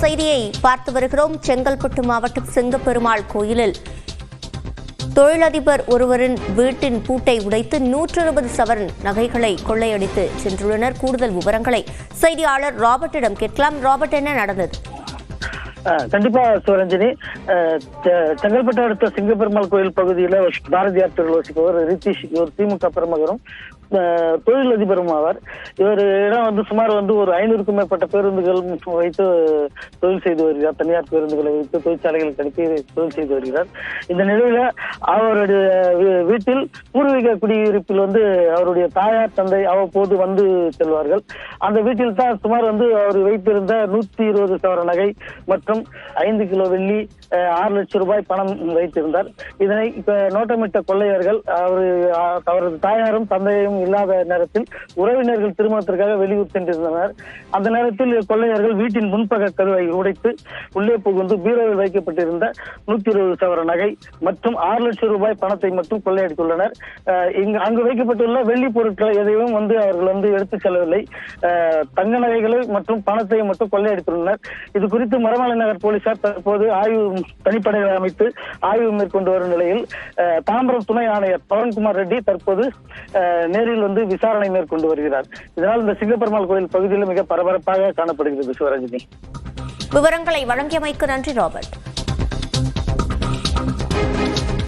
செய்தியை பார்த்து வருகிறோம். செங்கல்பட்டு மாவட்டம் சிங்கப்பெருமாள் கோயிலில் தொழிலதிபர் ஒருவரின் வீட்டின் பூட்டை உடைத்து 120 சவரன் நகைகளை கொள்ளையடித்து சென்றுள்ளனர். கூடுதல் விவரங்களை செய்தியாளர் ராபர்ட்டிடம் கேட்கலாம். ராபர்ட், என்ன நடந்தது? கண்டிப்பா சிவரஞ்சனி, செங்கல்பட்டு அடுத்த சிங்கப்பெருமாள் கோயில் பகுதியில பாரதியார் தெருவில் வசிப்பவர் ரித்தீஷ். இவர் திமுக பிரமுகரும் தொழிலதிபரும் ஆவார். இவரிடம் சுமார் ஒரு 500க்கும் மேற்பட்ட பேருந்துகள் வைத்து தொழில் செய்து வருகிறார். தனியார் பேருந்துகளை வைத்து தொழிற்சாலைகளுக்கு அனுப்பி தொழில் செய்து வருகிறார். இந்த நிலையில அவருடைய வீட்டில் பூர்வீக குடியிருப்பில் அவருடைய தாயார் தந்தை அவ்வப்போது வந்து செல்வார்கள். அந்த வீட்டில் தான் சுமார் அவர் வைத்திருந்த 120 சவர நகை மற்றும் 5 கிலோ வெள்ளி, 6 லட்சம் ரூபாய் பணம் வைத்திருந்தார். இதனை நோட்டமிட்ட கொள்ளையர்கள் அவரது தாயாரும் தந்தையும் இல்லாத நேரத்தில் உறவினர்கள் திருமணத்திற்காக வெளியூர் சென்றிருந்தனர். அந்த நேரத்தில் கொள்ளையர்கள் வீட்டின் முன்பக்க கதவை உடைத்து உள்ளே புகுந்து பீரோவில் வைக்கப்பட்டிருந்த 120 சவர நகை மற்றும் 6 லட்சம் ரூபாய் பணத்தை மட்டும் கொள்ளையடித்துள்ளனர். அங்கு வைக்கப்பட்டுள்ள வெள்ளி பொருட்களை எதையும் அவர்கள் எடுத்துச் செல்லவில்லை. தங்க நகைகளை மற்றும் பணத்தை மட்டும் கொள்ளையடித்துள்ளனர். இது குறித்து மரமலை நகர் போலீசார் தற்போது தனிப்படைகளை அமைத்து ஆய்வு மேற்கொண்டு வரும் நிலையில் தாம்பரம் துணை ஆணையர் பவன்குமார் ரெட்டி தற்போது நேரில் விசாரணை மேற்கொண்டு வருகிறார். இதனால் இந்த சிங்கப்பெருமாள் கோயில் பகுதியில் மிக பரபரப்பாக காணப்படுகிறது. சிவரஞ்சனி, விவரங்களை வழங்கியமைக்கு நன்றி ராபர்ட்.